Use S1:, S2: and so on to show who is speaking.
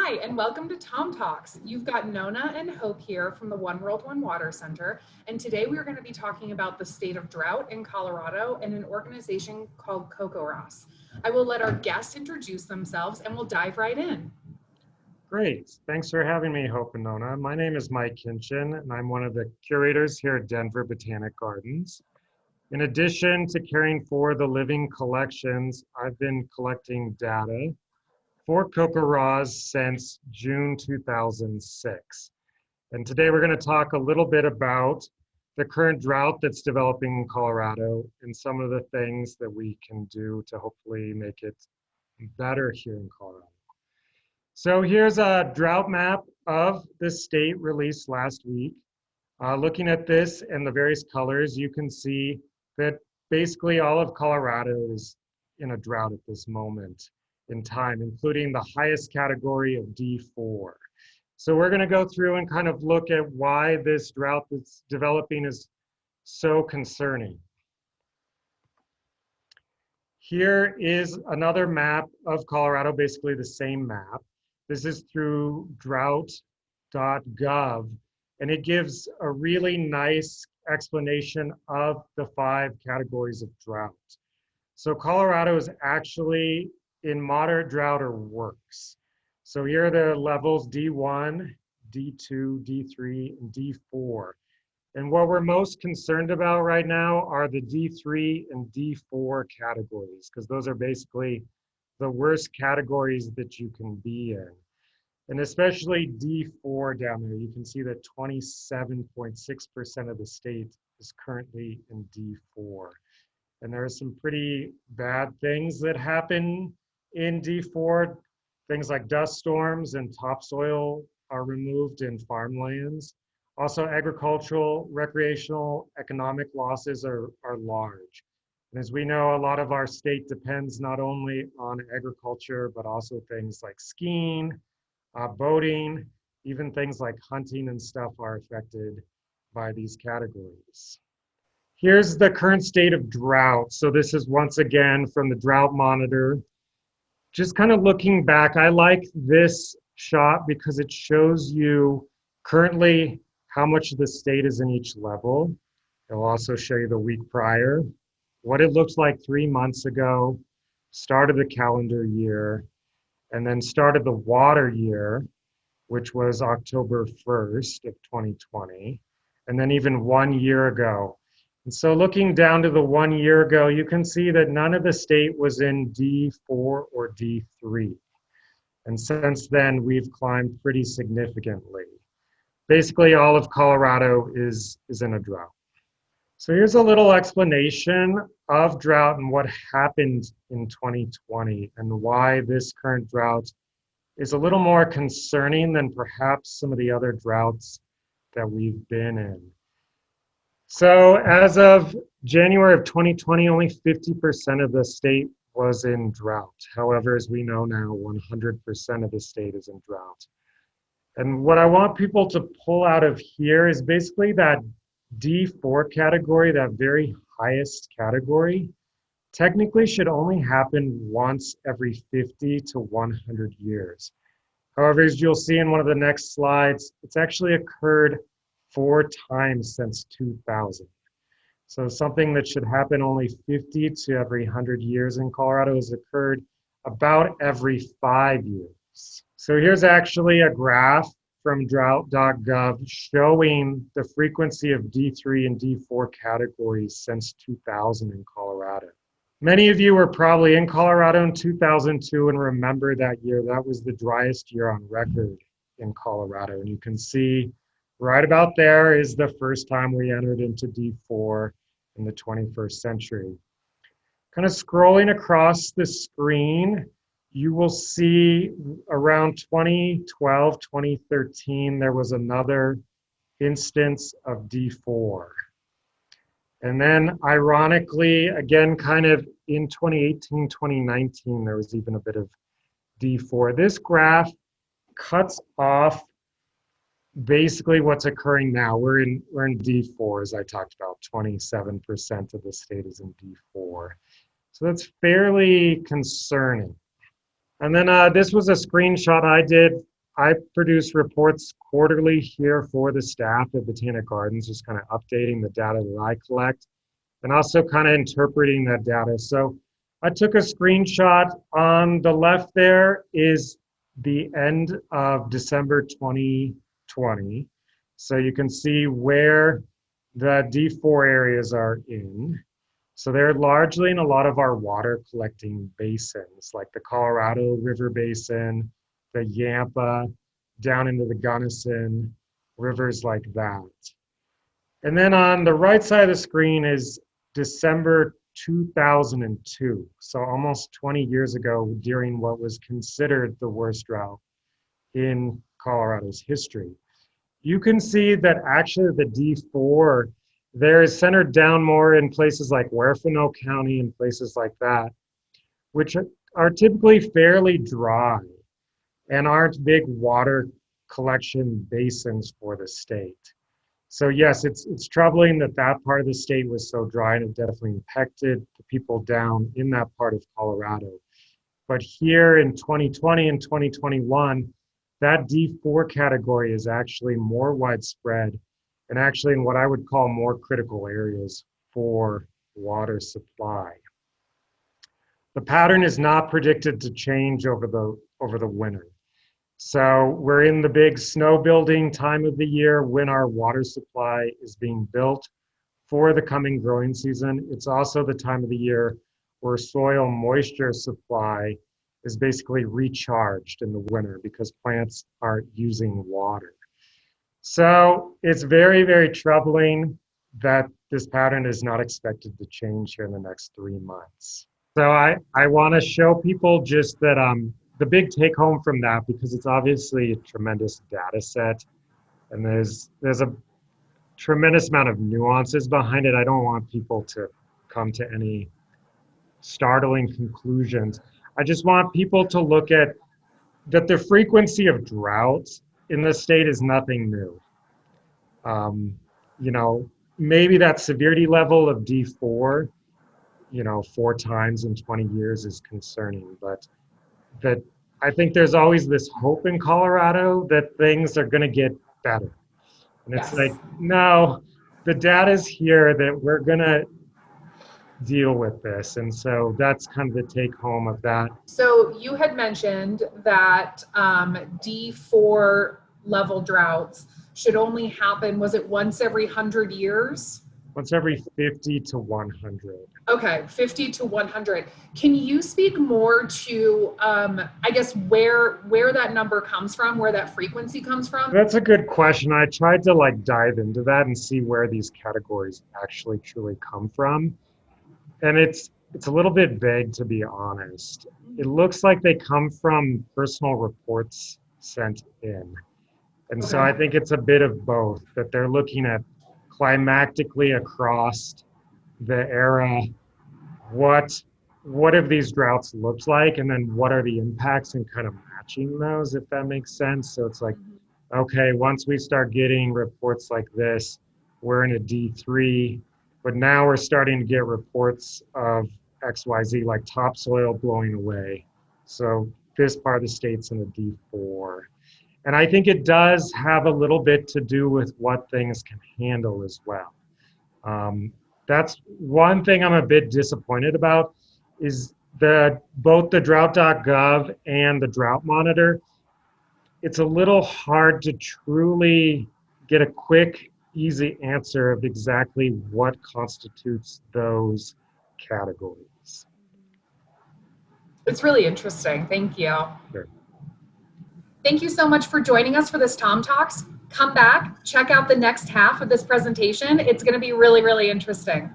S1: Hi, and welcome to TomTalks. You've got Nona and Hope here from the One World, One Water Center, and today we're going to be talking about the state of drought in Colorado and an organization called CocoRoss. I will let our guests introduce themselves and we'll dive right in.
S2: Great. Thanks for having me, Hope and Nona. My name is Mike Kintgen, and I'm one of the curators here at Denver Botanic Gardens. In addition to caring for the living collections, I've been collecting data for CocoRoss since June 2006. And today we're going to talk a little bit about the current drought that's developing in Colorado and some of the things that we can do to hopefully make it better here in Colorado. So here's a drought map of the state released last week. Looking at this and the various colors, you can see that basically all of Colorado is in a drought at this moment in time, including the highest category of D4. So we're going to go through and kind of look at why this drought that's developing is so concerning. Here is another map of Colorado, basically the same map. This is through Droughtgov, and it gives a really nice explanation of the 5 categories of drought. So Colorado is actually in moderate drought or worse. So here are the levels D1, D2, D3, and D4. And what we're most concerned about right now are the D3 and D4 categories, because those are basically the worst categories that you can be in. And especially D4 down there, you can see that 27.6% of the state is currently in D4. And there are some pretty bad things that happen in D4. Things like dust storms and topsoil are removed in farmlands. Also, agricultural, recreational, economic losses are large. And as we know, a lot of our state depends not only on agriculture, but also things like skiing, boating, even things like hunting and stuff are affected by these categories. Here's the current state of drought. So this is once again from the Drought Monitor. Just kind of looking back, I like this shot because it shows you currently how much the state is in each level. It'll also show you the week prior, what it looked like 3 months ago, start of the calendar year, and then start of the water year, which was October 1st of 2020, and then even 1 year ago. And so looking down to the 1 year ago, you can see that none of the state was in D4 or D3. And since then, we've climbed pretty significantly. Basically, all of Colorado is in a drought. So here's a little explanation of drought and what happened in 2020 and why this current drought is a little more concerning than perhaps some of the other droughts that we've been in. So as of January of 2020, only 50% of the state was in drought. However, as we know now, 100% of the state is in drought. And what I want people to pull out of here is basically that D4 category, that very highest category, technically should only happen once every 50 to 100 years. However, as you'll see in one of the next slides, it's actually occurred 4 times since 2000. So something that should happen only 50 to every 100 years in Colorado has occurred about every 5 years. So here's actually a graph from drought.gov showing the frequency of D3 and D4 categories since 2000 in Colorado. Many of you were probably in Colorado in 2002 and remember that year. That was the driest year on record in Colorado. And you can see right about there is the first time we entered into D4 in the 21st century. Kind of scrolling across the screen, you will see around 2012, 2013, there was another instance of D4. And then ironically, again, kind of in 2018, 2019, there was even a bit of D4. This graph cuts off basically what's occurring now. We're in D4, as I talked about. 27% of the state is in D4. So that's fairly concerning. And then this was a screenshot I did I produce reports quarterly here for the staff at Botanic Gardens, just kind of updating the data that I collect and also kind of interpreting that data. So I took a screenshot. On the left there is the end of December 2020. So you can see where the D4 areas are in. So they're largely in a lot of our water collecting basins, like the Colorado River Basin, the Yampa, down into the Gunnison, rivers like that. And then on the right side of the screen is December 2002, so almost 20 years ago, during what was considered the worst drought in Colorado's history. You can see that actually the D4 there is centered down more in places like Huerfano County and places like that, which are typically fairly dry and aren't big water collection basins for the state. So yes, it's troubling that that part of the state was so dry, and it definitely impacted the people down in that part of Colorado. But here in 2020 and 2021, that D4 category is actually more widespread and actually in what I would call more critical areas for water supply. The pattern is not predicted to change over the winter. So we're in the big snow building time of the year when our water supply is being built for the coming growing season. It's also the time of the year where soil moisture supply is basically recharged in the winter because plants aren't using water. So it's very, very troubling that this pattern is not expected to change here in the next 3 months. So I want to show people just that the big take home from that, because it's obviously a tremendous data set and there's a tremendous amount of nuances behind it. I don't want people to come to any startling conclusions. I just want people to look at that the frequency of droughts in the state is nothing new. You know, maybe that severity level of D4, 4 times in 20 years is concerning, but that I think there's always this hope in Colorado that things are going to get better. And it's like, no, the data's here that we're going to deal with this. And so that's kind of the take home of that.
S1: So you had mentioned that D4 level droughts should only happen, was it once every 100 years?
S2: Once every 50 to 100.
S1: Okay, 50 to 100. Can you speak more to, I guess, where that number comes from, where that frequency comes from?
S2: That's a good question. I tried to dive into that and see where these categories actually truly come from. And it's a little bit vague, to be honest. It looks like they come from personal reports sent in. And so I think it's a bit of both, that they're looking at climactically across the era, what have these droughts looked like, and then what are the impacts, and kind of matching those, if that makes sense. So it's like, okay, once we start getting reports like this, we're in a D3, but now we're starting to get reports of XYZ, like topsoil blowing away. So this part of the state's in a D4. And I think it does have a little bit to do with what things can handle as well. That's one thing I'm a bit disappointed about, is both the Droughtgov and the Drought Monitor, it's a little hard to truly get a quick, easy answer of exactly what constitutes those categories.
S1: It's really interesting. Thank you.
S2: Sure.
S1: Thank you so much for joining us for this TomTalks. Come back, check out the next half of this presentation. It's going to be really, really interesting.